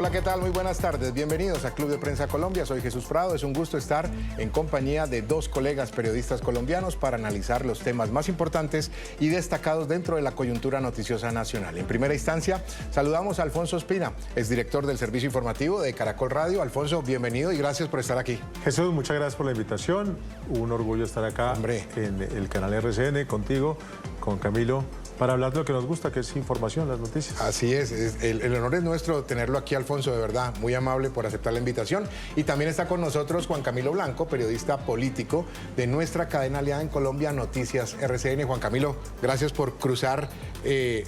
Hola, ¿qué tal? Muy buenas tardes. Bienvenidos a Club de Prensa Colombia. Soy Jesús Prado. Es un gusto estar en compañía de dos colegas periodistas colombianos para analizar los temas más importantes y destacados dentro de la coyuntura noticiosa nacional. En primera instancia, saludamos a Alfonso Ospina, exdirector del Servicio Informativo de Caracol Radio. Alfonso, bienvenido y gracias por estar aquí. Jesús, muchas gracias por la invitación. Un orgullo estar acá en el canal RCN contigo, con Camilo, para hablar de lo que nos gusta, que es información, las noticias. Así es, el honor es nuestro tenerlo aquí, Alfonso, de verdad, muy amable por aceptar la invitación. Y también está con nosotros Juan Camilo Blanco, periodista político de nuestra cadena aliada en Colombia, Noticias RCN. Juan Camilo, gracias por cruzar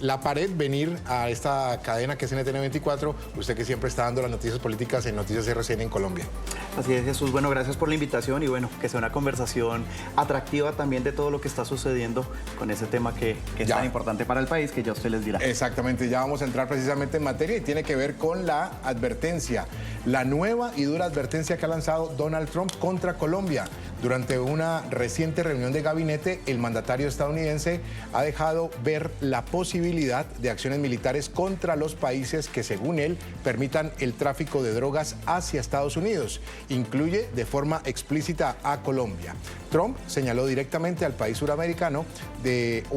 la pared, venir a esta cadena que es NTN 24, usted que siempre está dando las noticias políticas en Noticias RCN en Colombia. Así es, Jesús, bueno, gracias por la invitación y bueno, que sea una conversación atractiva también de todo lo que está sucediendo con ese tema que es tan importante para el país, que ya usted les dirá. Exactamente, ya vamos a entrar precisamente en materia y tiene que ver con la advertencia, la nueva y dura advertencia que ha lanzado Donald Trump contra Colombia. Durante una reciente reunión de gabinete, el mandatario estadounidense ha dejado ver la posibilidad de acciones militares contra los países que, según él, permitan el tráfico de drogas hacia Estados Unidos. Incluye de forma explícita a Colombia. Trump señaló directamente al país suramericano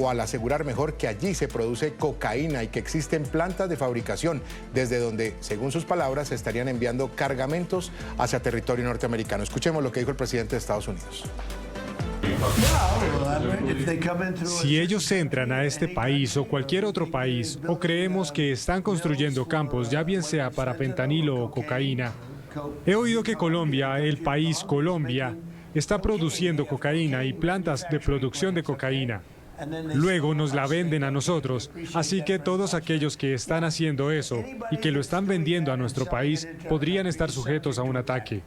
al asegurar mejor que allí se produce cocaína y que existen plantas de fabricación desde donde, según sus palabras, se estarían enviando cargamentos hacia territorio norteamericano. Escuchemos lo que dijo el presidente de Estados Unidos. Si ellos entran a este país o cualquier otro país o creemos que están construyendo campos, ya bien sea para fentanilo o cocaína, he oído que Colombia, el país Colombia, está produciendo cocaína y plantas de producción de cocaína. Luego nos la venden a nosotros, así que todos aquellos que están haciendo eso y que lo están vendiendo a nuestro país podrían estar sujetos a un ataque.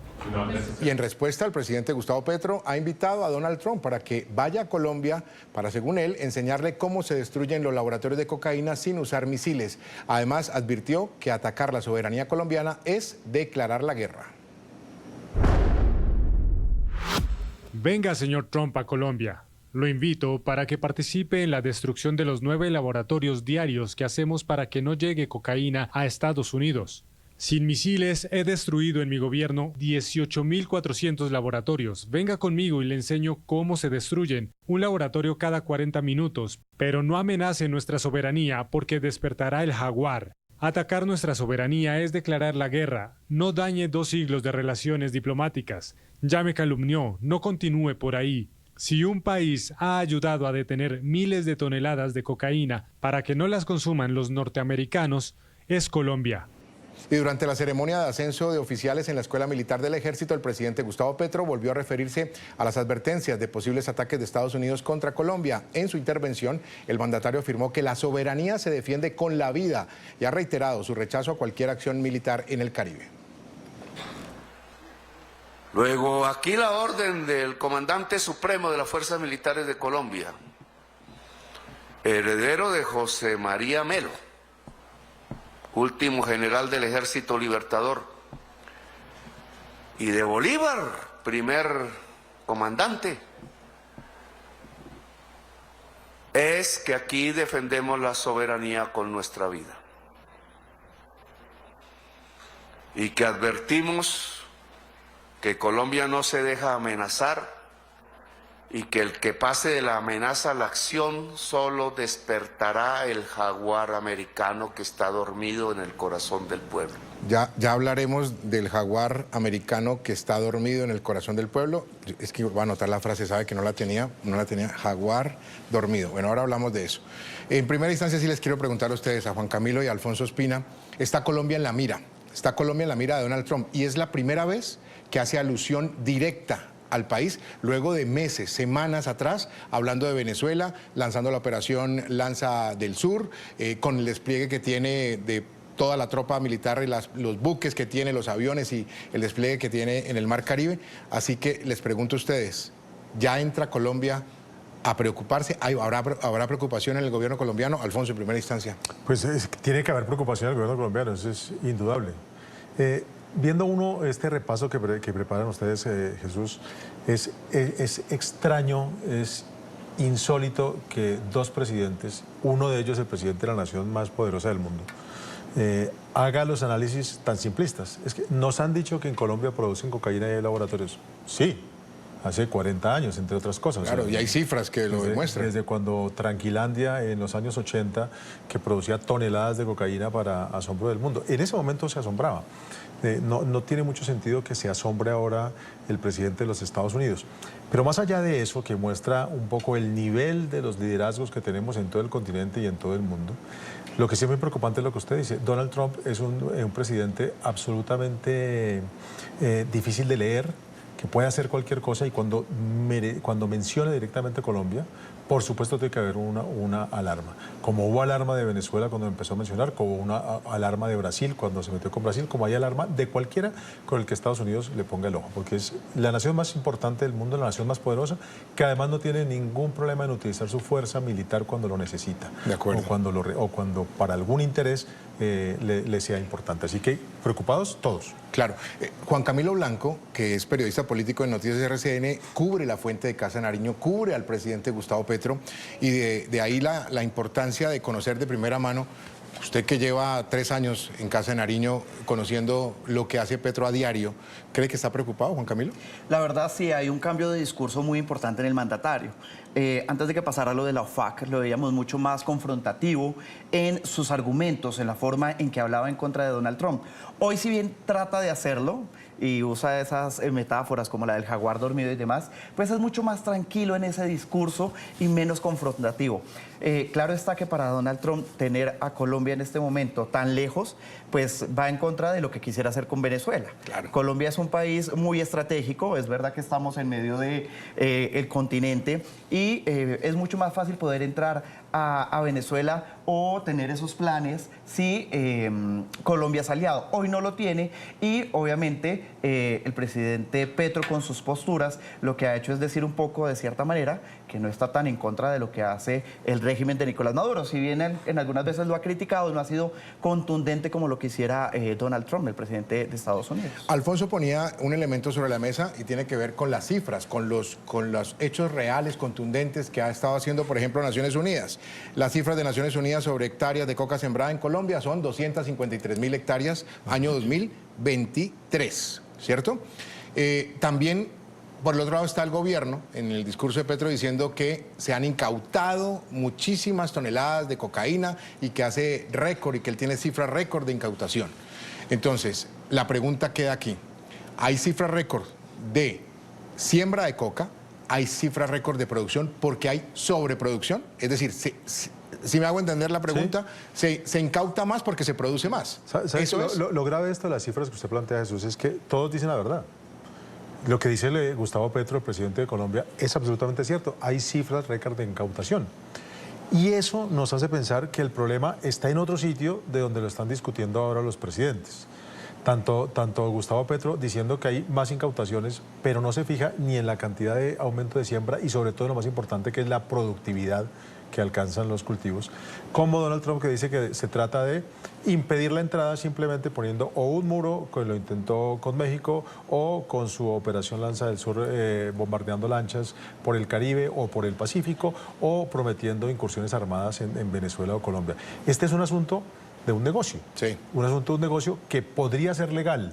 Y en respuesta, el presidente Gustavo Petro ha invitado a Donald Trump para que vaya a Colombia para, según él, enseñarle cómo se destruyen los laboratorios de cocaína sin usar misiles. Además, advirtió que atacar la soberanía colombiana es declarar la guerra. Venga, señor Trump, a Colombia. Lo invito para que participe en la destrucción de los 9 laboratorios diarios que hacemos para que no llegue cocaína a Estados Unidos. Sin misiles he destruido en mi gobierno 18.400 laboratorios. Venga conmigo y le enseño cómo se destruyen un laboratorio cada 40 minutos. Pero no amenace nuestra soberanía porque despertará el jaguar. Atacar nuestra soberanía es declarar la guerra. No dañe 2 siglos de relaciones diplomáticas. Ya me calumnió, no continúe por ahí. Si un país ha ayudado a detener miles de toneladas de cocaína para que no las consuman los norteamericanos, es Colombia. Y durante la ceremonia de ascenso de oficiales en la Escuela Militar del Ejército, el presidente Gustavo Petro volvió a referirse a las advertencias de posibles ataques de Estados Unidos contra Colombia. En su intervención, el mandatario afirmó que la soberanía se defiende con la vida y ha reiterado su rechazo a cualquier acción militar en el Caribe. Luego, aquí la orden del comandante supremo de las Fuerzas Militares de Colombia, heredero de José María Melo, último general del Ejército Libertador, y de Bolívar, primer comandante, es que aquí defendemos la soberanía con nuestra vida y que advertimos que Colombia no se deja amenazar y que el que pase de la amenaza a la acción solo despertará el jaguar americano que está dormido en el corazón del pueblo. Ya hablaremos del jaguar americano que está dormido en el corazón del pueblo. Es que voy a anotar la frase, sabe que no la tenía, jaguar dormido. Bueno, ahora hablamos de eso. En primera instancia sí les quiero preguntar a ustedes, a Juan Camilo y a Alfonso Ospina, ¿está Colombia en la mira? ¿Está Colombia en la mira de Donald Trump? Y es la primera vez que hace alusión directa al país, luego de meses, semanas atrás, hablando de Venezuela, lanzando la operación Lanza del Sur, con el despliegue que tiene de toda la tropa militar y los buques que tiene, los aviones y el despliegue que tiene en el Mar Caribe. Así que les pregunto a ustedes, ¿ya entra Colombia a preocuparse? ¿Habrá preocupación en el gobierno colombiano? Alfonso, en primera instancia. Pues tiene que haber preocupación en el gobierno colombiano, eso es indudable. Viendo uno este repaso que preparan ustedes, Jesús, es extraño, es insólito que 2 presidentes, uno de ellos el presidente de la nación más poderosa del mundo, haga los análisis tan simplistas. Es que nos han dicho que en Colombia producen cocaína y hay laboratorios. Sí, hace 40 años, entre otras cosas. Claro, o sea, y hay cifras que lo demuestran. Desde cuando Tranquilandia, en los años 80, que producía toneladas de cocaína para asombro del mundo. En ese momento se asombraba. No tiene mucho sentido que se asombre ahora el presidente de los Estados Unidos. Pero más allá de eso, que muestra un poco el nivel de los liderazgos que tenemos en todo el continente y en todo el mundo, lo que sí es muy preocupante es lo que usted dice. Donald Trump es un presidente absolutamente difícil de leer, que puede hacer cualquier cosa, y cuando menciona directamente Colombia, por supuesto tiene que haber una alarma. Como hubo alarma de Venezuela cuando empezó a mencionar, como una alarma de Brasil cuando se metió con Brasil, como hay alarma de cualquiera con el que Estados Unidos le ponga el ojo, porque es la nación más importante del mundo, la nación más poderosa, que además no tiene ningún problema en utilizar su fuerza militar cuando lo necesita. De acuerdo. O cuando para algún interés le sea importante. Así que preocupados todos. Claro. Juan Camilo Blanco, que es periodista político de Noticias RCN, cubre la fuente de Casa de Nariño, cubre al presidente Gustavo Petro, y de ahí la importancia de conocer de primera mano. Usted que lleva 3 años en Casa de Nariño conociendo lo que hace Petro a diario, ¿cree que está preocupado, Juan Camilo? La verdad sí, hay un cambio de discurso muy importante en el mandatario. Antes de que pasara lo de la OFAC, lo veíamos mucho más confrontativo en sus argumentos, en la forma en que hablaba en contra de Donald Trump. Hoy, si bien trata de hacerlo y usa esas metáforas como la del jaguar dormido y demás, pues es mucho más tranquilo en ese discurso y menos confrontativo. Claro está que para Donald Trump tener a Colombia en este momento tan lejos, pues va en contra de lo que quisiera hacer con Venezuela. Claro. Colombia es un país muy estratégico, es verdad que estamos en medio de el continente y es mucho más fácil poder entrar a Venezuela o tener esos planes si Colombia es aliado. Hoy no lo tiene y obviamente el presidente Petro con sus posturas lo que ha hecho es decir un poco de cierta manera que no está tan en contra de lo que hace el régimen de Nicolás Maduro. Si bien en algunas veces lo ha criticado, no ha sido contundente como lo quisiera Donald Trump, el presidente de Estados Unidos. Alfonso ponía un elemento sobre la mesa y tiene que ver con las cifras, con los hechos reales, contundentes que ha estado haciendo, por ejemplo, Naciones Unidas. Las cifras de Naciones Unidas sobre hectáreas de coca sembrada en Colombia son 253.000 hectáreas, año 2023, ¿cierto? También, por el otro lado, está el gobierno, en el discurso de Petro, diciendo que se han incautado muchísimas toneladas de cocaína y que hace récord y que él tiene cifras récord de incautación. Entonces, la pregunta queda aquí. ¿Hay cifras récord de siembra de coca? ¿Hay cifras récord de producción porque hay sobreproducción? Es decir, si me hago entender la pregunta, ¿sí? se incauta más porque se produce más. ¿Eso es? Lo grave de esto de las cifras que usted plantea, Jesús, es que todos dicen la verdad. Lo que dice Gustavo Petro, el presidente de Colombia, es absolutamente cierto. Hay cifras récord de incautación. Y eso nos hace pensar que el problema está en otro sitio de donde lo están discutiendo ahora los presidentes. Tanto Gustavo Petro diciendo que hay más incautaciones, pero no se fija ni en la cantidad de aumento de siembra y sobre todo lo más importante que es la productividad que alcanzan los cultivos, como Donald Trump, que dice que se trata de impedir la entrada simplemente poniendo o un muro, que lo intentó con México, o con su operación Lanza del Sur bombardeando lanchas por el Caribe o por el Pacífico, o prometiendo incursiones armadas en Venezuela o Colombia. Este es un asunto de un negocio, un asunto de un negocio que podría ser legal,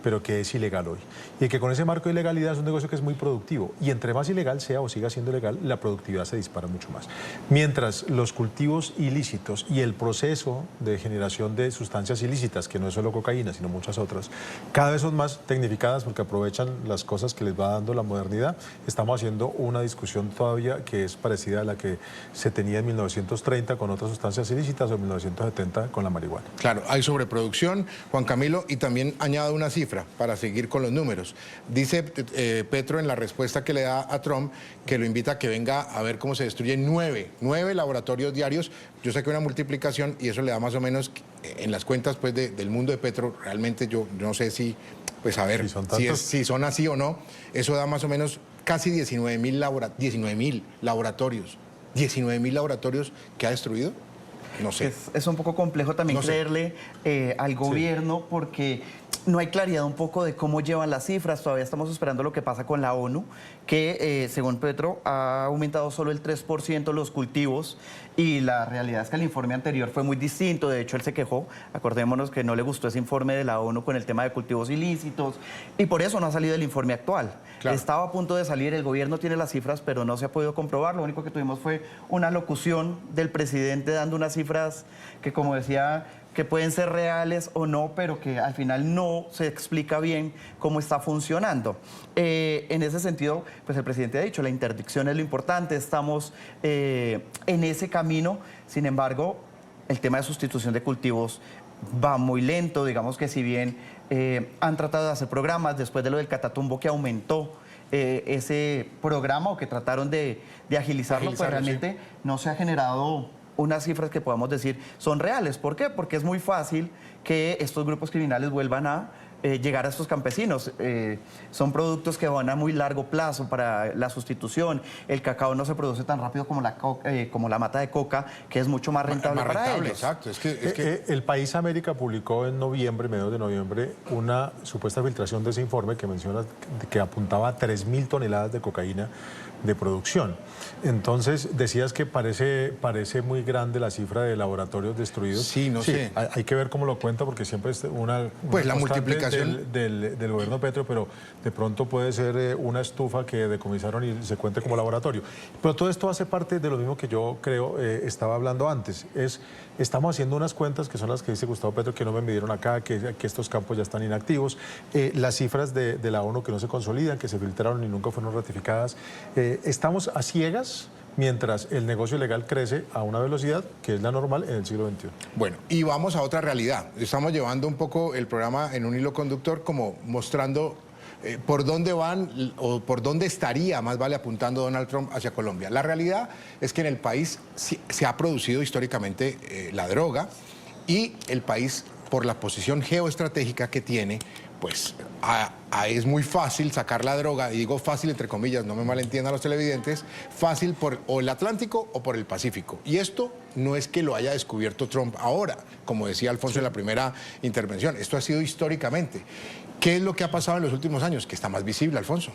pero que es ilegal hoy. Y que con ese marco de ilegalidad es un negocio que es muy productivo. Y entre más ilegal sea o siga siendo legal, la productividad se dispara mucho más. Mientras los cultivos ilícitos y el proceso de generación de sustancias ilícitas, que no es solo cocaína, sino muchas otras, cada vez son más tecnificadas porque aprovechan las cosas que les va dando la modernidad, estamos haciendo una discusión todavía que es parecida a la que se tenía en 1930 con otras sustancias ilícitas o en 1970 con la marihuana. Claro, hay sobreproducción, Juan Camilo, y también añado una cifra para seguir con los números. Dice Petro en la respuesta que le da a Trump que lo invita a que venga a ver cómo se destruyen 9 laboratorios diarios. Yo saqué una multiplicación y eso le da más o menos, en las cuentas pues del mundo de Petro, realmente yo no sé si, pues a ver, si son así o no, eso da más o menos casi 19.000 laboratorios. 19.000 laboratorios que ha destruido. No sé. Es un poco complejo también creerle al gobierno porque no hay claridad un poco de cómo llevan las cifras. Todavía estamos esperando lo que pasa con la ONU, que según Petro ha aumentado solo el 3% los cultivos, y la realidad es que el informe anterior fue muy distinto. De hecho, él se quejó, acordémonos que no le gustó ese informe de la ONU con el tema de cultivos ilícitos, y por eso no ha salido el informe actual. Claro. Estaba a punto de salir, el gobierno tiene las cifras, pero no se ha podido comprobar. Lo único que tuvimos fue una locución del presidente dando unas cifras que, como decía, que pueden ser reales o no, pero que al final no se explica bien cómo está funcionando. En ese sentido, pues el presidente ha dicho, la interdicción es lo importante, estamos en ese camino. Sin embargo, el tema de sustitución de cultivos va muy lento. Digamos que si bien han tratado de hacer programas, después de lo del Catatumbo que aumentó ese programa, o que trataron de agilizarlo, pues realmente no se ha generado unas cifras que podamos decir son reales. ¿Por qué? Porque es muy fácil que estos grupos criminales vuelvan a llegar a estos campesinos. Son productos que van a muy largo plazo para la sustitución. El cacao no se produce tan rápido como la mata de coca, que es mucho más rentable, para ellos. Exacto. Es que El País América publicó en noviembre, mediados de noviembre, una supuesta filtración de ese informe que menciona que apuntaba a 3.000 toneladas de cocaína de producción. Entonces, decías que parece muy grande la cifra de laboratorios destruidos. Sí, no sé. Hay que ver cómo lo cuenta, porque siempre es una Pues la constante multiplicación del gobierno Petro, pero de pronto puede ser una estufa que decomisaron y se cuente como laboratorio. Pero todo esto hace parte de lo mismo que yo creo estaba hablando antes. Estamos haciendo unas cuentas que son las que dice Gustavo Petro, que no me midieron acá, que estos campos ya están inactivos, las cifras de la ONU que no se consolidan, que se filtraron y nunca fueron ratificadas. Estamos a ciegas mientras el negocio ilegal crece a una velocidad que es la normal en el siglo XXI. Bueno, y vamos a otra realidad. Estamos llevando un poco el programa en un hilo conductor, como mostrando por dónde van o por dónde estaría, más vale, apuntando Donald Trump hacia Colombia. La realidad es que en el país se ha producido históricamente la droga, y el país, por la posición geoestratégica que tiene, pues es muy fácil sacar la droga, y digo fácil entre comillas, no me malentiendan los televidentes, fácil por o el Atlántico o por el Pacífico. Y esto no es que lo haya descubierto Trump ahora, como decía Alfonso en la primera intervención, esto ha sido históricamente. ¿Qué es lo que ha pasado en los últimos años? Que está más visible, Alfonso.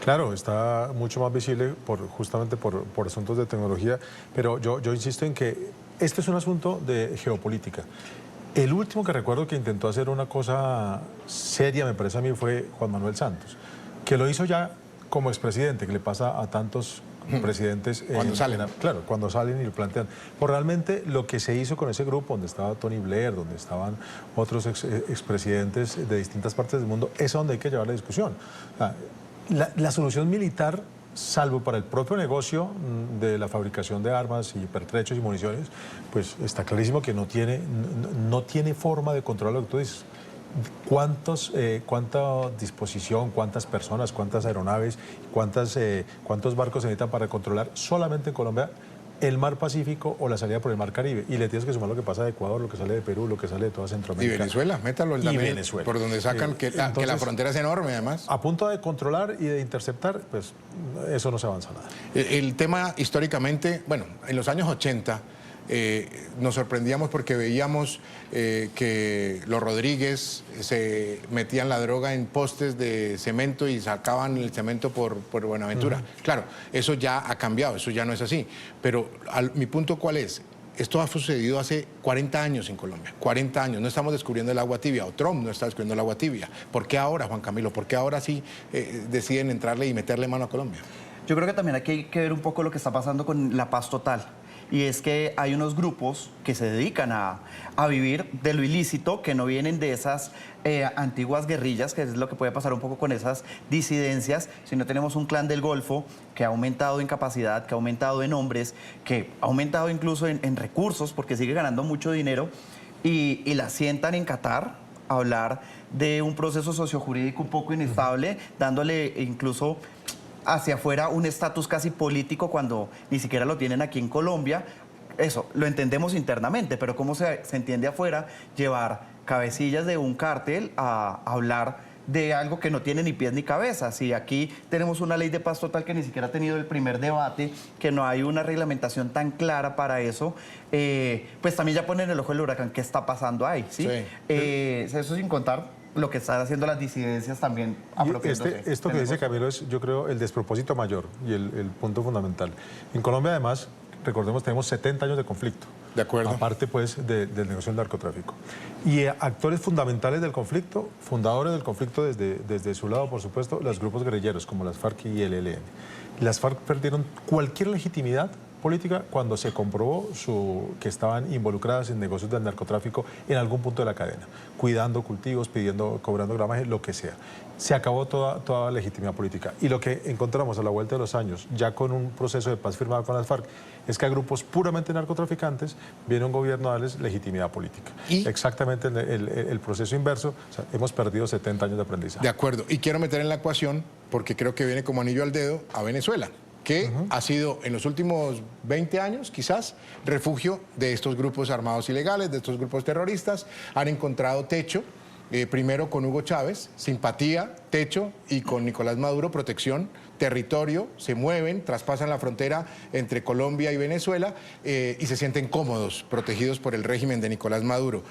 Claro, está mucho más visible justamente por asuntos de tecnología, pero yo insisto en que este es un asunto de geopolítica. El último que recuerdo que intentó hacer una cosa seria, me parece a mí, fue Juan Manuel Santos, que lo hizo ya como expresidente, que le pasa a tantos presidentes. Cuando salen. Claro, cuando salen y lo plantean. Por realmente lo que se hizo con ese grupo, donde estaba Tony Blair, donde estaban otros expresidentes de distintas partes del mundo, es a donde hay que llevar la discusión. La solución militar, salvo para el propio negocio de la fabricación de armas y pertrechos y municiones, pues está clarísimo que no tiene forma de controlar lo que tú dices. ¿Cuánta disposición, cuántas personas, cuántas aeronaves, cuántos barcos se necesitan para controlar solamente en Colombia el mar Pacífico o la salida por el mar Caribe? Y le tienes que sumar lo que pasa de Ecuador, lo que sale de Perú, lo que sale de toda Centroamérica. Y Venezuela, métalo Y Venezuela. por donde sacan que la frontera es enorme, además. A punto de controlar y de interceptar, pues eso no se avanza nada. El tema históricamente, bueno, en los años 80 nos sorprendíamos porque veíamos que los Rodríguez se metían la droga en postes de cemento y sacaban el cemento por Buenaventura. Claro, eso ya ha cambiado, eso ya no es así. Pero mi punto, ¿cuál es? Esto ha sucedido hace 40 años en Colombia, 40 años. No estamos descubriendo el agua tibia, o Trump no está descubriendo el agua tibia. ¿Por qué ahora, Juan Camilo? ¿Por qué ahora sí deciden entrarle y meterle mano a Colombia? Yo creo que también hay que ver un poco lo que está pasando con la paz total. Y es que hay unos grupos que se dedican a vivir de lo ilícito, que no vienen de esas antiguas guerrillas, que es lo que puede pasar un poco con esas disidencias, sino tenemos un clan del Golfo que ha aumentado en capacidad, que ha aumentado en hombres, que ha aumentado incluso en recursos, porque sigue ganando mucho dinero, y la sientan en Qatar a hablar de un proceso sociojurídico un poco inestable, dándole incluso hacia afuera un estatus casi político cuando ni siquiera lo tienen aquí en Colombia. Eso lo entendemos internamente, pero ¿cómo se entiende afuera llevar cabecillas de un cártel a hablar de algo que no tiene ni pies ni cabeza. Si aquí tenemos una ley de paz total que ni siquiera ha tenido el primer debate, que no hay una reglamentación tan clara para eso, pues también ya ponen el ojo del huracán qué está pasando ahí, ¿sí? Sí. Eso sin contar lo que están haciendo las disidencias también apropiándose. Esto que dice Camilo es, yo creo, el despropósito mayor y el punto fundamental. En Colombia, además, recordemos, tenemos 70 años de conflicto. De acuerdo. Aparte, pues, del negocio del narcotráfico. Y actores fundamentales del conflicto, fundadores del conflicto desde su lado, por supuesto, los grupos guerrilleros, como las FARC y el ELN. Las FARC perdieron cualquier legitimidad política cuando se comprobó que estaban involucradas en negocios del narcotráfico en algún punto de la cadena, cuidando cultivos, cobrando gramaje, lo que sea. Se acabó toda legitimidad política. Y lo que encontramos a la vuelta de los años, ya con un proceso de paz firmado con las FARC, es que a grupos puramente narcotraficantes viene un gobierno a darles legitimidad política. ¿Y? Exactamente el proceso inverso. O sea, hemos perdido 70 años de aprendizaje. De acuerdo. Y quiero meter en la ecuación, porque creo que viene como anillo al dedo, a Venezuela, que ha sido en los últimos 20 años, quizás, refugio de estos grupos armados ilegales, de estos grupos terroristas. Han encontrado techo, primero con Hugo Chávez, simpatía, techo, y con Nicolás Maduro, protección, territorio, se mueven, traspasan la frontera entre Colombia y Venezuela y se sienten cómodos, protegidos por el régimen de Nicolás Maduro.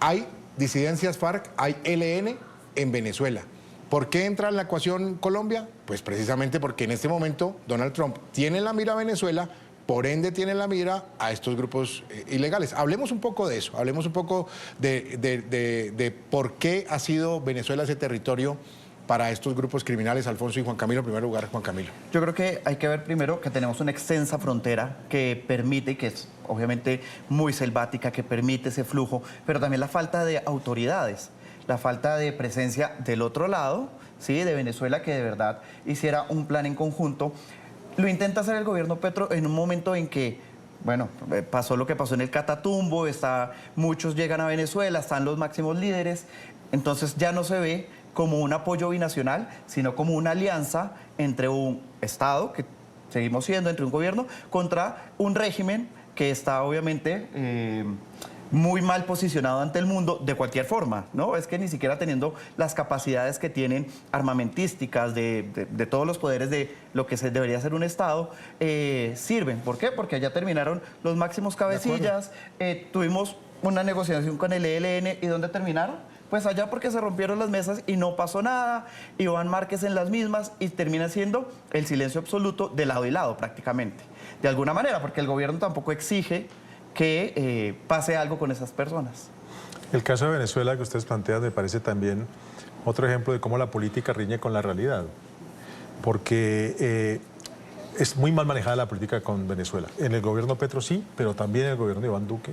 Hay disidencias FARC, hay ELN en Venezuela. ¿Por qué entra en la ecuación Colombia? Pues precisamente porque en este momento Donald Trump tiene en la mira a Venezuela, por ende tiene en la mira a estos grupos ilegales. Hablemos un poco de eso, hablemos un poco de por qué ha sido Venezuela ese territorio para estos grupos criminales. Alfonso y Juan Camilo, en primer lugar, Juan Camilo. Yo creo que hay que ver primero que tenemos una extensa frontera que permite, y que es obviamente muy selvática, que permite ese flujo, pero también la falta de autoridades, la falta de presencia del otro lado, ¿sí? De Venezuela, que de verdad hiciera un plan en conjunto. Lo intenta hacer el gobierno Petro en un momento en que, bueno, pasó lo que pasó en el Catatumbo, muchos llegan a Venezuela, están los máximos líderes, entonces ya no se ve como un apoyo binacional, sino como una alianza entre un Estado, que seguimos siendo, entre un gobierno, contra un régimen que está obviamente muy mal posicionado ante el mundo de cualquier forma, ¿no? Es que ni siquiera teniendo las capacidades que tienen armamentísticas de todos los poderes de lo que debería ser un Estado, sirven. ¿Por qué? Porque allá terminaron los máximos cabecillas, tuvimos una negociación con el ELN, ¿y dónde terminaron? Pues allá, porque se rompieron las mesas y no pasó nada, Iván Márquez en las mismas, y termina siendo el silencio absoluto de lado y lado prácticamente, de alguna manera, porque el gobierno tampoco exige que pase algo con esas personas. El caso de Venezuela que ustedes plantean me parece también otro ejemplo de cómo la política riñe con la realidad, porque es muy mal manejada la política con Venezuela. En el gobierno Petro sí, pero también en el gobierno de Iván Duque,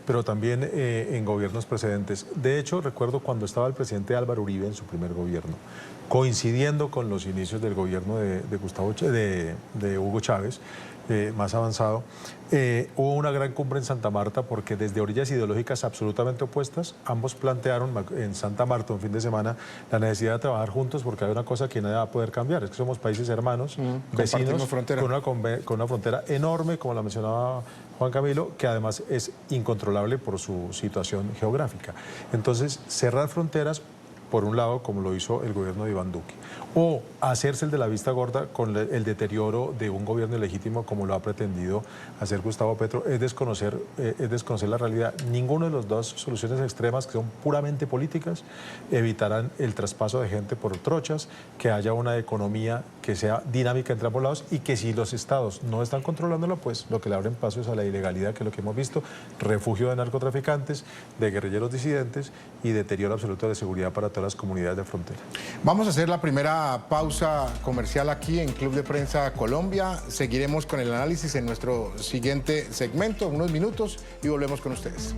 pero también en gobiernos precedentes. De hecho, recuerdo cuando estaba el presidente Álvaro Uribe en su primer gobierno, coincidiendo con los inicios del gobierno de Hugo Chávez, más avanzado, hubo una gran cumbre en Santa Marta porque desde orillas ideológicas absolutamente opuestas, ambos plantearon en Santa Marta un fin de semana la necesidad de trabajar juntos, porque hay una cosa que nadie va a poder cambiar, es que somos países hermanos, vecinos, con una frontera enorme, como la mencionaba Juan Camilo, que además es incontrolable por su situación geográfica. Entonces, cerrar fronteras, por un lado, como lo hizo el gobierno de Iván Duque, o hacerse el de la vista gorda con el deterioro de un gobierno ilegítimo, como lo ha pretendido hacer Gustavo Petro, es desconocer la realidad. Ninguna de las dos soluciones extremas, que son puramente políticas, evitarán el traspaso de gente por trochas, que haya una economía que sea dinámica entre ambos lados, y que si los estados no están controlándolo, pues lo que le abren paso es a la ilegalidad, que es lo que hemos visto, refugio de narcotraficantes, de guerrilleros disidentes y deterioro absoluto de seguridad para todas las comunidades de frontera. Vamos a hacer la primera pausa comercial aquí en Club de Prensa Colombia. Seguiremos con el análisis en nuestro siguiente segmento, unos minutos, y volvemos con ustedes.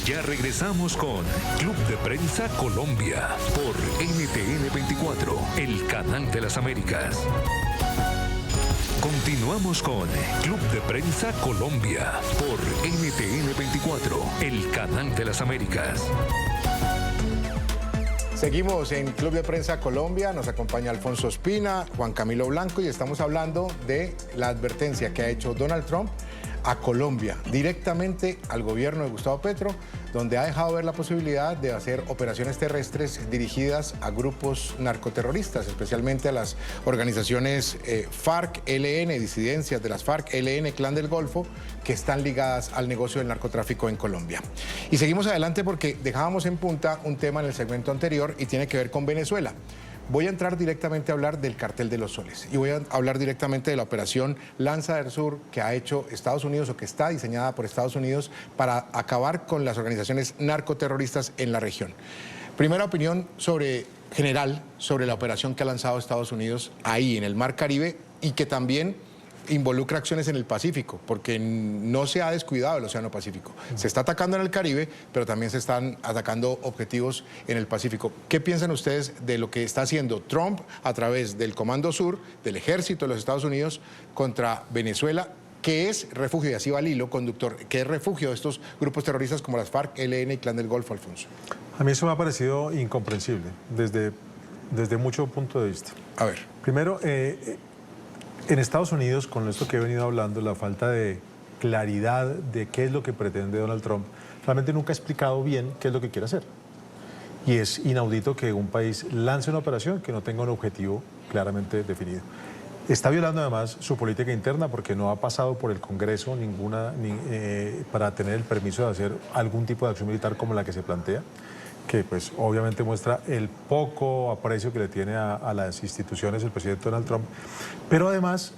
Ya regresamos con Club de Prensa Colombia por NTN 24, el canal de las Américas. Continuamos con Club de Prensa Colombia por NTN 24, el canal de las Américas. Seguimos en Club de Prensa Colombia, nos acompaña Alfonso Ospina, Juan Camilo Blanco, y estamos hablando de la advertencia que ha hecho Donald Trump a Colombia, directamente al gobierno de Gustavo Petro, donde ha dejado ver la posibilidad de hacer operaciones terrestres dirigidas a grupos narcoterroristas, especialmente a las organizaciones FARC-ELN, disidencias de las FARC-ELN, Clan del Golfo, que están ligadas al negocio del narcotráfico en Colombia. Y seguimos adelante porque dejábamos en punta un tema en el segmento anterior y tiene que ver con Venezuela. Voy a entrar directamente a hablar del Cartel de los Soles y voy a hablar directamente de la operación Lanza del Sur que ha hecho Estados Unidos o que está diseñada por Estados Unidos para acabar con las organizaciones narcoterroristas en la región. Primera opinión general sobre la operación que ha lanzado Estados Unidos ahí en el Mar Caribe y que también involucra acciones en el Pacífico, porque no se ha descuidado el Océano Pacífico. Se está atacando en el Caribe, pero también se están atacando objetivos en el Pacífico. ¿Qué piensan ustedes de lo que está haciendo Trump a través del Comando Sur, del Ejército de los Estados Unidos, contra Venezuela, que es refugio, y así va el hilo conductor, que es refugio de estos grupos terroristas como las FARC, ELN y Clan del Golfo, Alfonso? A mí eso me ha parecido incomprensible, desde mucho punto de vista. A ver. Primero, en Estados Unidos, con esto que he venido hablando, la falta de claridad de qué es lo que pretende Donald Trump, realmente nunca ha explicado bien qué es lo que quiere hacer. Y es inaudito que un país lance una operación que no tenga un objetivo claramente definido. Está violando además su política interna porque no ha pasado por el Congreso para tener el permiso de hacer algún tipo de acción militar como la que se plantea, que pues obviamente muestra el poco aprecio que le tiene a las instituciones el presidente Donald Trump, pero además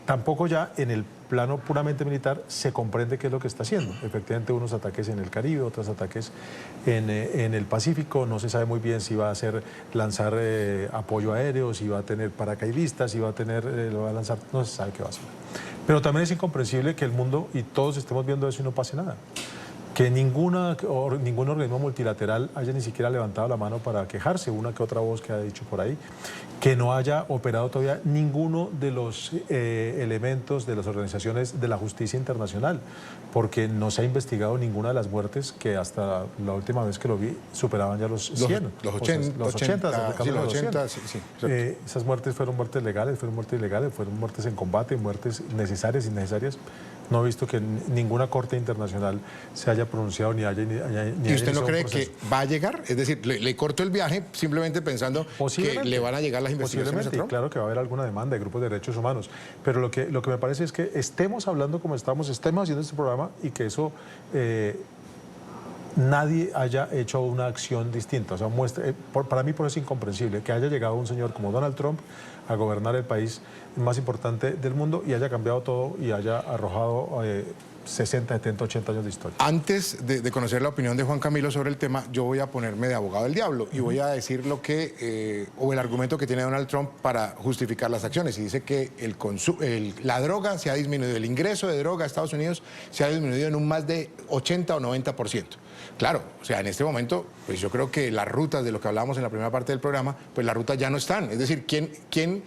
tampoco ya en el plano puramente militar se comprende qué es lo que está haciendo. Efectivamente, unos ataques en el Caribe, otros ataques en el Pacífico, no se sabe muy bien si va a lanzar apoyo aéreo, si va a tener paracaidistas, si va a lanzar, no se sabe qué va a hacer. Pero también es incomprensible que el mundo y todos estemos viendo eso y no pase nada. Que ningún organismo multilateral haya ni siquiera levantado la mano para quejarse, una que otra voz que ha dicho por ahí, que no haya operado todavía ninguno de los elementos de las organizaciones de la justicia internacional, porque no se ha investigado ninguna de las muertes que hasta la última vez que lo vi superaban ya los 100. Los 80, esas muertes fueron muertes legales, fueron muertes ilegales, fueron muertes en combate, muertes necesarias, innecesarias. No he visto que ninguna corte internacional se haya pronunciado ni haya... ¿Y usted no cree que va a llegar? Es decir, le cortó el viaje simplemente pensando que le van a llegar las investigaciones a Trump. Claro que va a haber alguna demanda de grupos de derechos humanos, pero lo que me parece es que estemos hablando como estemos haciendo este programa y que eso... nadie haya hecho una acción distinta. O sea, para mí por eso es incomprensible que haya llegado un señor como Donald Trump a gobernar el país más importante del mundo y haya cambiado todo y haya arrojado 60, 70, 80 años de historia. Antes de conocer la opinión de Juan Camilo sobre el tema, yo voy a ponerme de abogado del diablo y voy a decir el argumento que tiene Donald Trump para justificar las acciones. Y dice que la droga se ha disminuido, el ingreso de droga a Estados Unidos se ha disminuido en un más de 80 o 90%. Claro, o sea, en este momento, pues yo creo que las rutas de lo que hablábamos en la primera parte del programa, pues las rutas ya no están. Es decir, ¿quién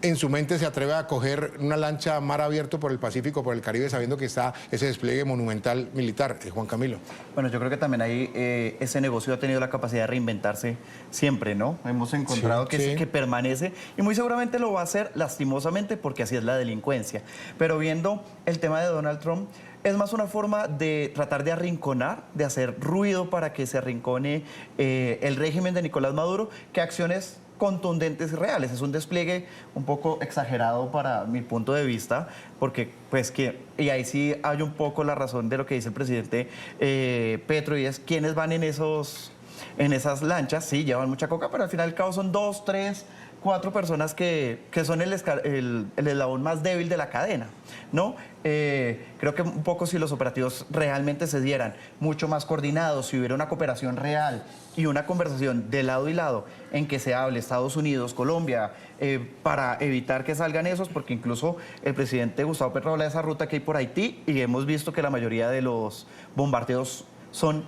en su mente se atreve a coger una lancha a mar abierto por el Pacífico, por el Caribe, sabiendo que está ese despliegue monumental militar? Juan Camilo. Bueno, yo creo que también ahí ese negocio ha tenido la capacidad de reinventarse siempre, ¿no? Hemos encontrado que permanece y muy seguramente lo va a hacer lastimosamente porque así es la delincuencia. Pero viendo el tema de Donald Trump, es más una forma de tratar de arrinconar, de hacer ruido para que se arrincone el régimen de Nicolás Maduro, que acciones contundentes y reales. Es un despliegue un poco exagerado para mi punto de vista, porque y ahí sí hay un poco la razón de lo que dice el presidente Petro, y es quienes van en esas lanchas, sí, llevan mucha coca, pero al final y al cabo son 2, 3, 4 personas que son el eslabón más débil de la cadena, ¿no? Creo que un poco si los operativos realmente se dieran mucho más coordinados, si hubiera una cooperación real y una conversación de lado y lado en que se hable Estados Unidos, Colombia, para evitar que salgan esos, porque incluso el presidente Gustavo Petro habla de esa ruta que hay por Haití y hemos visto que la mayoría de los bombardeos son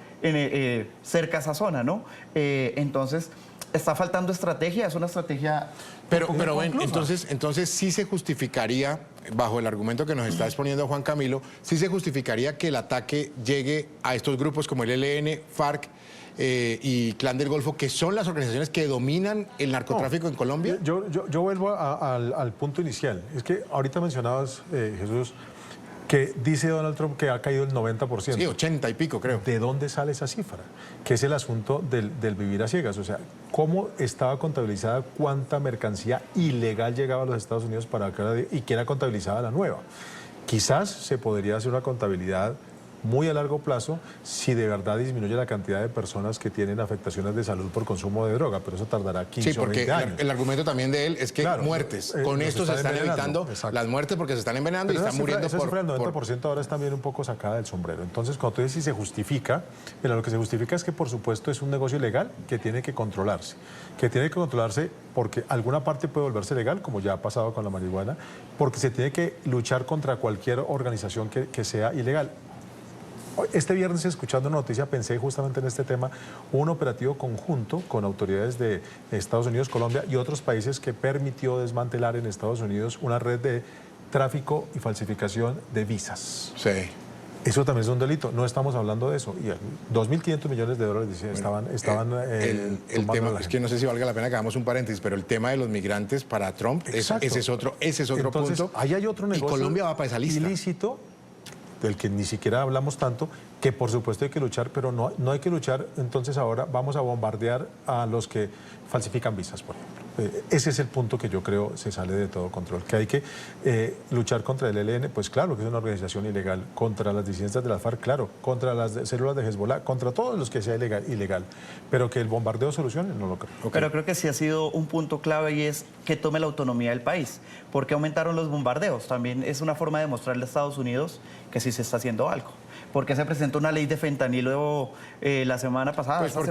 cerca a esa zona, ¿no? Entonces, está faltando estrategia, es una estrategia... Pero ven, entonces sí se justificaría, bajo el argumento que nos está exponiendo Juan Camilo, sí se justificaría que el ataque llegue a estos grupos como el ELN, FARC y Clan del Golfo, que son las organizaciones que dominan el narcotráfico en Colombia. Yo vuelvo al punto inicial. Es que ahorita mencionabas, Jesús, que dice Donald Trump que ha caído el 90%. Sí, 80 y pico, creo. ¿De dónde sale esa cifra? Que es el asunto del vivir a ciegas. O sea, ¿cómo estaba contabilizada cuánta mercancía ilegal llegaba a los Estados Unidos para cada día y que era contabilizada la nueva? Quizás se podría hacer una contabilidad muy a largo plazo si de verdad disminuye la cantidad de personas que tienen afectaciones de salud por consumo de droga, pero eso tardará 15 Sí, o porque 20 años. el argumento también de él es que Claro, muertes. Con nos esto se están envenenando, evitando exacto. las muertes porque se están envenenando y Pero están muriendo esa cifra del por... 90% ahora es también un poco sacada del sombrero. Entonces, cuando tú dices si se justifica, mira, lo que se justifica es que, por supuesto, es un negocio ilegal que tiene que controlarse. Que tiene que controlarse porque alguna parte puede volverse legal, como ya ha pasado con la marihuana, porque se tiene que luchar contra cualquier organización que sea ilegal. Este viernes, escuchando una noticia, pensé justamente en este tema, un operativo conjunto con autoridades de Estados Unidos, Colombia y otros países que permitió desmantelar en Estados Unidos una red de tráfico y falsificación de visas. Sí. Eso también es un delito, no estamos hablando de eso. Y 2.500 millones de dólares estaban El tema, es que no sé si valga la pena que hagamos un paréntesis, pero el tema de los migrantes para Trump, ese es otro Entonces, punto. Ahí hay otro negocio y Colombia va para esa lista. ilícito, del que ni siquiera hablamos tanto, que por supuesto hay que luchar, pero no hay que luchar, entonces ahora vamos a bombardear a los que falsifican visas, por ejemplo. Ese es el punto que yo creo se sale de todo control, que hay que luchar contra el ELN, pues claro que es una organización ilegal, contra las disidencias de la FARC, claro, contra las células de Hezbollah, contra todos los que sea ilegal, pero que el bombardeo solucione, no lo creo. Okay. Pero creo que sí ha sido un punto clave y es que tome la autonomía del país. ¿Por qué aumentaron los bombardeos? También es una forma de mostrarle a Estados Unidos que sí se está haciendo algo. ¿Por qué se presentó una ley de fentanilo la semana pasada, Pues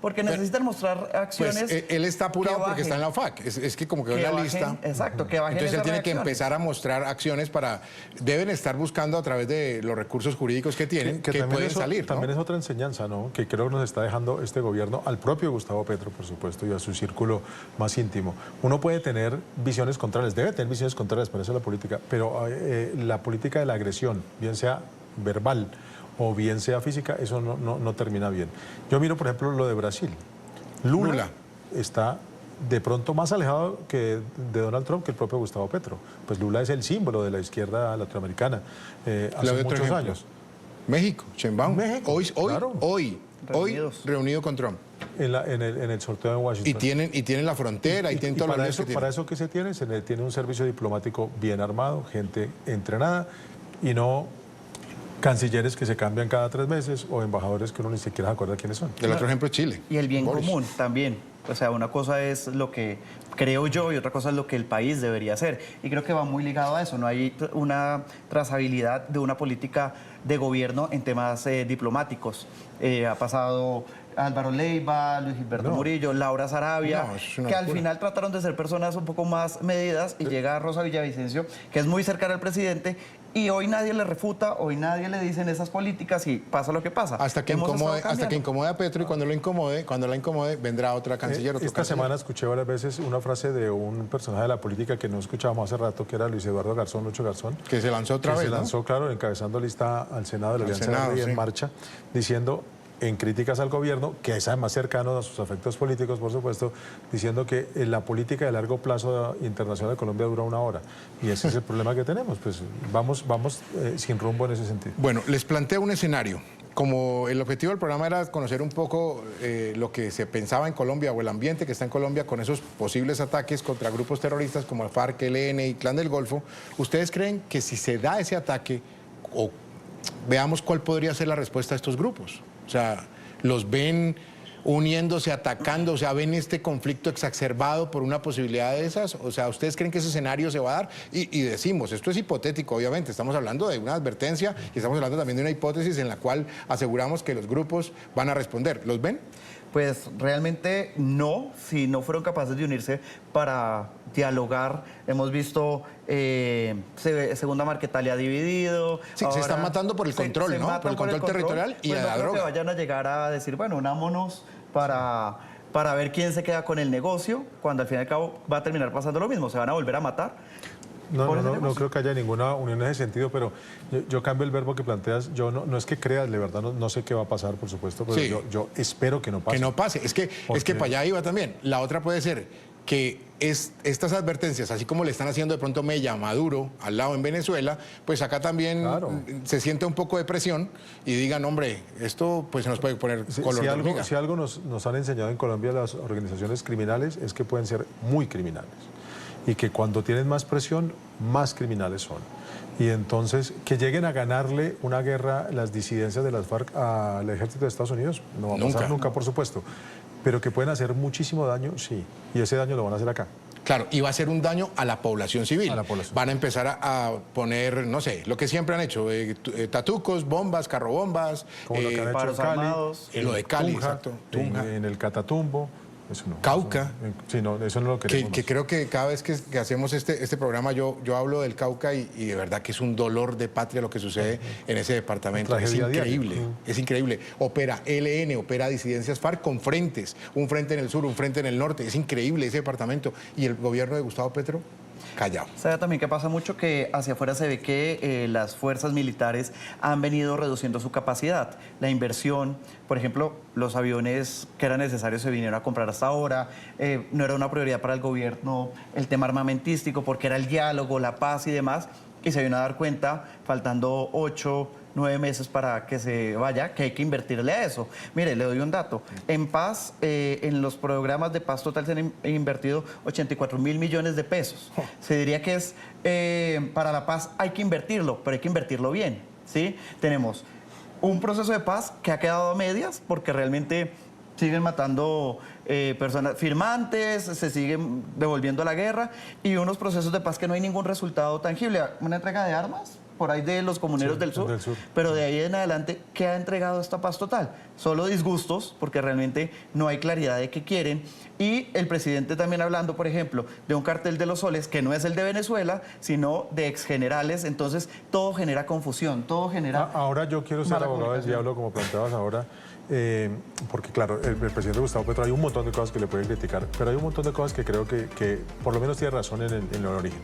Porque necesitan mostrar acciones. Pues él está apurado que porque está en la OFAC. Es que como que ve la bajen, lista. Exacto, que bajen Entonces él esas tiene que reacciones. empezar a mostrar acciones para... Deben estar buscando a través de los recursos jurídicos que tienen, que también pueden salir, ¿no? También es otra enseñanza, ¿no? Que creo que nos está dejando este gobierno, al propio Gustavo Petro, por supuesto, y a su círculo más íntimo. Uno puede tener visiones contrarias, debe tener visiones contrarias, para eso es la política, pero la política de la agresión, bien sea verbal o bien sea física, eso no termina bien. Yo miro, por ejemplo, lo de Brasil. Lula está de pronto más alejado de Donald Trump que el propio Gustavo Petro. Pues Lula es el símbolo de la izquierda latinoamericana hace muchos años. México, Sheinbaum. Hoy reunido con Trump. En el sorteo en Washington. Y tienen la frontera y tienen todos los eso, para eso que se tiene un servicio diplomático bien armado, gente entrenada y no cancilleres que se cambian cada 3 meses o embajadores que uno ni siquiera se acuerda quiénes son. El otro ejemplo es Chile. Y el bien Boris. común también. O sea, una cosa es lo que creo yo y otra cosa es lo que el país debería hacer. Y creo que va muy ligado a eso. No hay una trazabilidad de una política de gobierno en temas diplomáticos. Ha pasado Álvaro Leiva, Luis Gilberto Murillo, Laura Sarabia, que al final trataron de ser personas un poco más medidas y llega Rosa Villavicencio, que es muy cercana al presidente, y hoy nadie le refuta, hoy nadie le dicen esas políticas y pasa lo que pasa. Hasta que incomode a Petro y cuando la incomode, vendrá otra canciller. Esta semana escuché varias veces una frase de un personaje de la política que no escuchábamos hace rato, que era Luis Eduardo Garzón, Lucho Garzón. Que se lanzó otra vez, se lanzó, claro, encabezando lista al Senado de la Alianza en Marcha, diciendo, en críticas al gobierno, que es además cercano a sus afectos políticos, por supuesto, diciendo que la política de largo plazo internacional de Colombia dura 1 hora. Y ese es el problema que tenemos, pues vamos sin rumbo en ese sentido. Bueno, les planteo un escenario. Como el objetivo del programa era conocer un poco lo que se pensaba en Colombia o el ambiente que está en Colombia con esos posibles ataques contra grupos terroristas como el FARC, ELN y Clan del Golfo, ¿ustedes creen que si se da ese ataque, o veamos cuál podría ser la respuesta de estos grupos? O sea, ¿los ven uniéndose, atacando? O sea, ¿ven este conflicto exacerbado por una posibilidad de esas? O sea, ¿ustedes creen que ese escenario se va a dar? Y decimos, esto es hipotético, obviamente, estamos hablando de una advertencia y estamos hablando también de una hipótesis en la cual aseguramos que los grupos van a responder. ¿Los ven? Pues realmente no, si no fueron capaces de unirse para dialogar. Hemos visto Segunda Marquetalia dividido. Sí, se están matando por el control, ¿no? Por el control territorial y pues la droga. No creo que vayan a llegar a decir, bueno, unámonos para ver quién se queda con el negocio, cuando al fin y al cabo va a terminar pasando lo mismo, se van a volver a matar. No creo que haya ninguna unión en ese sentido, pero yo cambio el verbo que planteas. Yo no es que creas, de verdad, no sé qué va a pasar, por supuesto, pero sí, yo espero que no pase. Que no pase. Es que para allá iba también. La otra puede ser que estas advertencias, así como le están haciendo de pronto mella a Maduro al lado en Venezuela, pues acá también se siente un poco de presión y digan, hombre, esto pues se nos puede poner color de hormiga. Si algo nos han enseñado en Colombia las organizaciones criminales es que pueden ser muy criminales y que cuando tienen más presión, más criminales son. Y entonces, que lleguen a ganarle una guerra las disidencias de las FARC al ejército de Estados Unidos, no va a pasar nunca, por supuesto. Pero que pueden hacer muchísimo daño, sí. Y ese daño lo van a hacer acá. Claro, y va a ser un daño a la población civil. Van a empezar a poner, no sé, lo que siempre han hecho, tatucos, bombas, carrobombas. Como lo que han hecho en Cali, armados. Lo de Cali, Tunja, exacto. Tunja. En el Catatumbo. Eso no, Cauca. Sí, no, eso no lo queremos. Que creo que cada vez que hacemos este programa yo hablo del Cauca y de verdad que es un dolor de patria lo que sucede en ese departamento. Es increíble, es increíble. Opera ELN, opera disidencias FARC con frentes, un frente en el sur, un frente en el norte. Es increíble ese departamento. Y el gobierno de Gustavo Petro, callado. ¿Sabe también que pasa mucho? Que hacia afuera se ve que las fuerzas militares han venido reduciendo su capacidad. La inversión, por ejemplo, los aviones que eran necesarios se vinieron a comprar hasta ahora. No era una prioridad para el gobierno el tema armamentístico porque era el diálogo, la paz y demás. Y se vino a dar cuenta, faltando 8, 9 meses para que se vaya, que hay que invertirle a eso. Mire, le doy un dato. En paz, en los programas de paz total se han invertido 84.000 millones de pesos. Se diría que es, para la paz hay que invertirlo, pero hay que invertirlo bien, ¿sí? Tenemos un proceso de paz que ha quedado a medias porque realmente siguen matando personas firmantes, se siguen devolviendo a la guerra y unos procesos de paz que no hay ningún resultado tangible. Una entrega de armas por ahí de los comuneros del sur, pero de ahí en adelante, ¿qué ha entregado esta paz total? Solo disgustos, porque realmente no hay claridad de qué quieren. Y el presidente también hablando, por ejemplo, de un cartel de los soles que no es el de Venezuela, sino de exgenerales. Entonces, todo genera confusión, todo genera... Ahora yo quiero ser abogado del diablo, como planteabas ahora, porque claro, el presidente Gustavo Petro, hay un montón de cosas que le pueden criticar, pero hay un montón de cosas que creo que por lo menos tiene razón en el origen.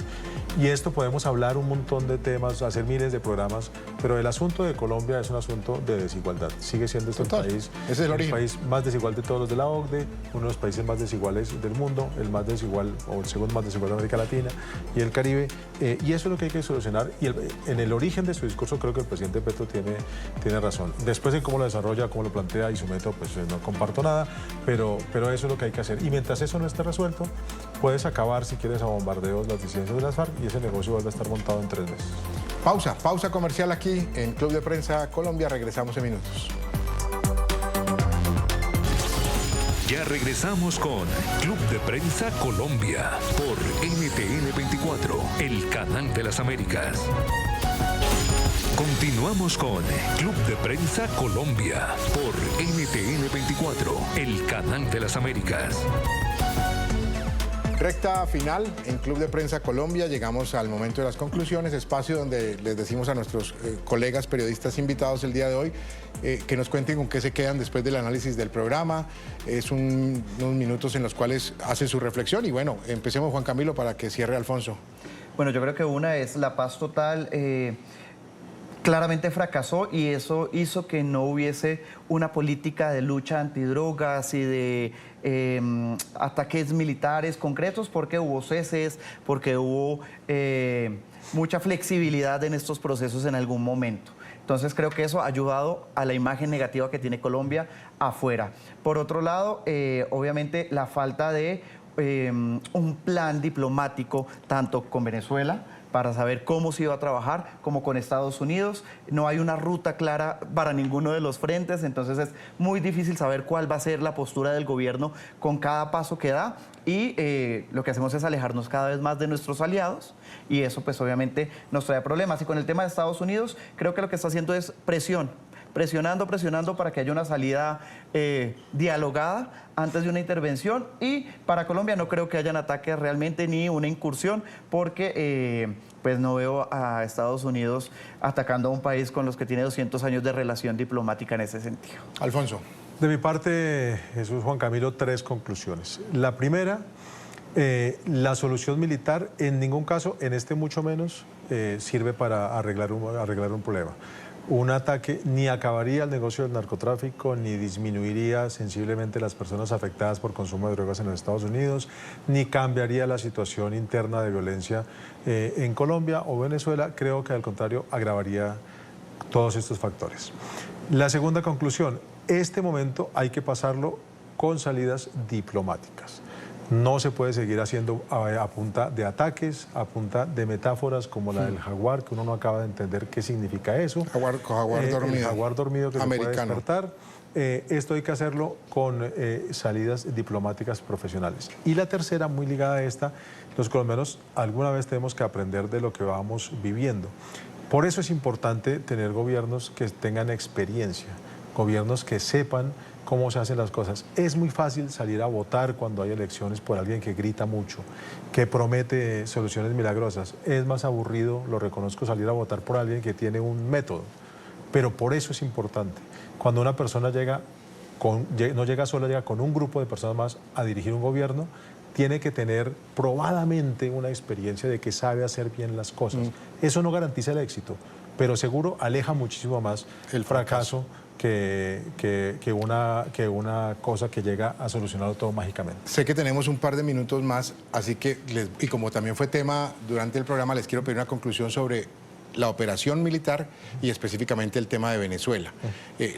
Y esto podemos hablar un montón de temas, hacer miles de programas, pero el asunto de Colombia es un asunto de desigualdad. Sigue siendo este país, el país más desigual de todos los de la OCDE, uno de los países más desiguales del mundo, el más desigual o el segundo más desigual de América Latina y el Caribe, y eso es lo que hay que solucionar. Y en el origen de su discurso creo que el presidente Petro tiene razón. Después en cómo lo desarrolla, cómo lo plantea y su método, pues no comparto nada, pero eso es lo que hay que hacer. Y mientras eso no esté resuelto, puedes acabar, si quieres, a bombardeos las disidencias de las FARC y ese negocio vuelve a estar montado en 3 meses. Pausa comercial aquí en Club de Prensa Colombia. Regresamos en minutos. Ya regresamos con Club de Prensa Colombia por NTN 24, el canal de las Américas. Continuamos con Club de Prensa Colombia por NTN 24, el canal de las Américas. Recta final en Club de Prensa Colombia, llegamos al momento de las conclusiones, espacio donde les decimos a nuestros colegas periodistas invitados el día de hoy que nos cuenten con qué se quedan después del análisis del programa. Es unos minutos en los cuales hacen su reflexión y bueno, empecemos Juan Camilo para que cierre Alfonso. Bueno, yo creo que una es la paz total. Claramente fracasó y eso hizo que no hubiese una política de lucha antidrogas y de ataques militares concretos porque hubo ceses, porque hubo mucha flexibilidad en estos procesos en algún momento. Entonces creo que eso ha ayudado a la imagen negativa que tiene Colombia afuera. Por otro lado, obviamente la falta de un plan diplomático tanto con Venezuela, para saber cómo se iba a trabajar, como con Estados Unidos. No hay una ruta clara para ninguno de los frentes, entonces es muy difícil saber cuál va a ser la postura del gobierno con cada paso que da y lo que hacemos es alejarnos cada vez más de nuestros aliados y eso pues obviamente nos trae problemas. Y con el tema de Estados Unidos, creo que lo que está haciendo es presionando para que haya una salida dialogada antes de una intervención y para Colombia no creo que hayan ataques realmente ni una incursión porque pues no veo a Estados Unidos atacando a un país con los que tiene 200 años de relación diplomática en ese sentido. Alfonso. De mi parte, Jesús, Juan Camilo, 3 conclusiones. La primera, la solución militar en ningún caso, en este mucho menos, sirve para arreglar un problema. Un ataque ni acabaría el negocio del narcotráfico, ni disminuiría sensiblemente las personas afectadas por consumo de drogas en los Estados Unidos, ni cambiaría la situación interna de violencia en Colombia o Venezuela. Creo que al contrario agravaría todos estos factores. La segunda conclusión, este momento hay que pasarlo con salidas diplomáticas. No se puede seguir haciendo a punta de ataques, a punta de metáforas como la del jaguar, que uno no acaba de entender qué significa eso. Jaguar dormido. El jaguar dormido que americano. se puede despertar. Esto hay que hacerlo con salidas diplomáticas profesionales. Y la tercera, muy ligada a esta, los colombianos alguna vez tenemos que aprender de lo que vamos viviendo. Por eso es importante tener gobiernos que tengan experiencia, gobiernos que sepan cómo se hacen las cosas. Es muy fácil salir a votar cuando hay elecciones por alguien que grita mucho, que promete soluciones milagrosas. Es más aburrido, lo reconozco, salir a votar por alguien que tiene un método. Pero por eso es importante. Cuando una persona no llega sola, llega con un grupo de personas más a dirigir un gobierno, tiene que tener probadamente una experiencia de que sabe hacer bien las cosas. Eso no garantiza el éxito, pero seguro aleja muchísimo más el fracaso que una cosa que llega a solucionarlo todo mágicamente. Sé que tenemos un par de minutos más, así que, y como también fue tema durante el programa, les quiero pedir una conclusión sobre la operación militar y específicamente el tema de Venezuela.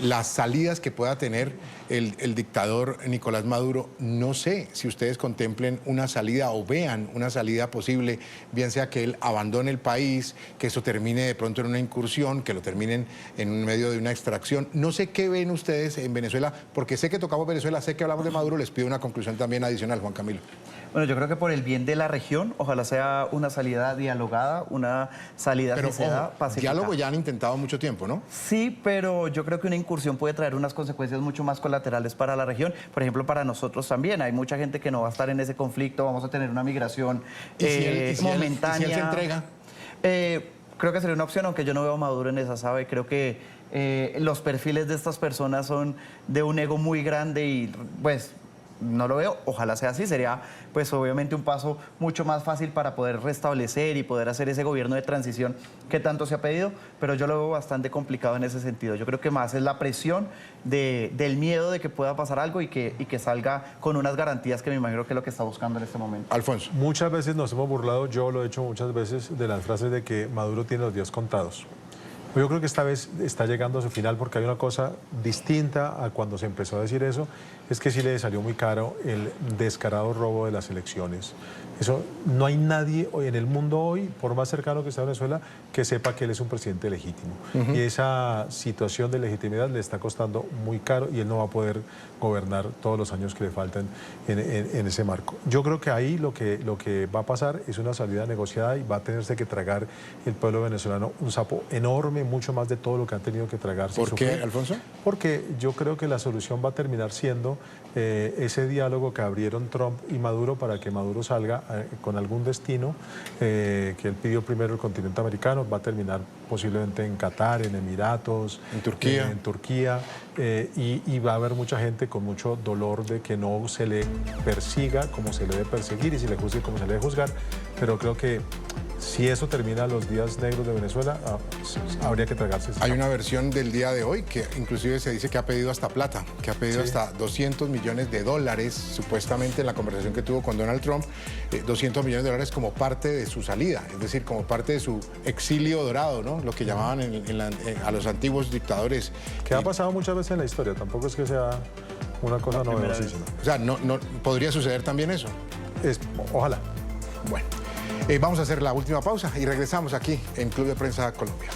Las salidas que pueda tener el dictador Nicolás Maduro, no sé si ustedes contemplen una salida o vean una salida posible, bien sea que él abandone el país, que eso termine de pronto en una incursión, que lo terminen en medio de una extracción. No sé qué ven ustedes en Venezuela, porque sé que tocamos Venezuela, sé que hablamos de Maduro, les pido una conclusión también adicional, Juan Camilo. Bueno, yo creo que por el bien de la región, ojalá sea una salida dialogada, una salida que sea pacífica. Diálogo ya han intentado mucho tiempo, ¿no? Sí, pero yo creo que una incursión puede traer unas consecuencias mucho más colaterales para la región. Por ejemplo, para nosotros también. Hay mucha gente que no va a estar en ese conflicto, vamos a tener una migración momentánea. ¿Y si él se entrega? Creo que sería una opción, aunque yo no veo a Maduro en esa, ¿sabe? Creo que los perfiles de estas personas son de un ego muy grande y pues no lo veo, ojalá sea así, sería pues obviamente un paso mucho más fácil para poder restablecer y poder hacer ese gobierno de transición que tanto se ha pedido, pero yo lo veo bastante complicado en ese sentido. Yo creo que más es la presión del miedo de que pueda pasar algo y que salga con unas garantías que me imagino que es lo que está buscando en este momento. Alfonso. Muchas veces nos hemos burlado, yo lo he hecho muchas veces, de las frases de que Maduro tiene los días contados. Yo creo que esta vez está llegando a su final porque hay una cosa distinta a cuando se empezó a decir eso, es que sí le salió muy caro el descarado robo de las elecciones. Eso, no hay nadie en el mundo hoy, por más cercano que esté a Venezuela, que sepa que él es un presidente legítimo. Y esa situación de legitimidad le está costando muy caro y él no va a poder gobernar todos los años que le faltan en ese marco. Yo creo que ahí lo que va a pasar es una salida negociada y va a tenerse que tragar el pueblo venezolano un sapo enorme, mucho más de todo lo que han tenido que tragar. ¿Por qué, Alfonso? Porque yo creo que la solución va a terminar siendo ese diálogo que abrieron Trump y Maduro para que Maduro salga con algún destino que él pidió primero el continente americano, va a terminar posiblemente en Qatar, en Emiratos, en Turquía, y va a haber mucha gente con mucho dolor de que no se le persiga como se le debe perseguir y se le juzgue como se le debe juzgar, pero creo que si eso termina los días negros de Venezuela, habría que tragarse ese. Hay una versión del día de hoy que inclusive se dice que ha pedido hasta plata, que ha pedido hasta $200 millones, supuestamente en la conversación que tuvo con Donald Trump, $200 millones como parte de su salida, es decir, como parte de su exilio dorado, ¿no? Lo que llamaban a los antiguos dictadores. Que ha pasado muchas veces en la historia, tampoco es que sea una cosa novedosísima. O sea, no, ¿podría suceder también eso? Ojalá. Bueno. Vamos a hacer la última pausa y regresamos aquí en Club de Prensa Colombia.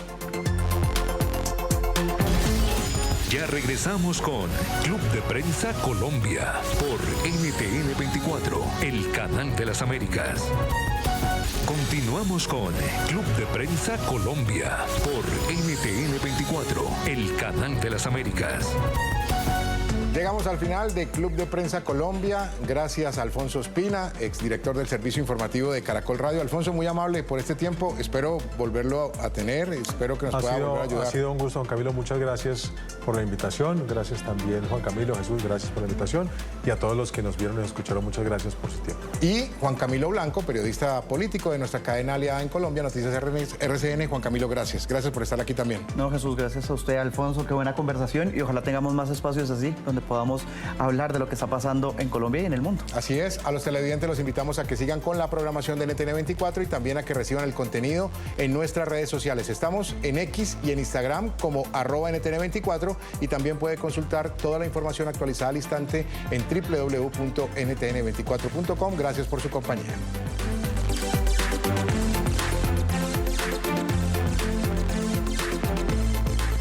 Ya regresamos con Club de Prensa Colombia por NTN 24, el canal de las Américas. Continuamos con Club de Prensa Colombia por NTN 24, el canal de las Américas. Llegamos al final de Club de Prensa Colombia. Gracias a Alfonso Espina, exdirector del Servicio Informativo de Caracol Radio. Alfonso, muy amable por este tiempo. Espero volverlo a tener. Espero que nos pueda volver a ayudar. Ha sido un gusto, Juan Camilo. Muchas gracias por la invitación. Gracias también, Juan Camilo, Jesús, gracias por la invitación. Y a todos los que nos vieron y escucharon, muchas gracias por su tiempo. Y Juan Camilo Blanco, periodista político de nuestra cadena aliada en Colombia, Noticias RCN. Juan Camilo, gracias. Gracias por estar aquí también. No, Jesús, gracias a usted, Alfonso. Qué buena conversación y ojalá tengamos más espacios así, donde podamos hablar de lo que está pasando en Colombia y en el mundo. Así es, a los televidentes los invitamos a que sigan con la programación de NTN 24 y también a que reciban el contenido en nuestras redes sociales. Estamos en X y en Instagram como @NTN 24 y también puede consultar toda la información actualizada al instante en www.ntn24.com. Gracias por su compañía.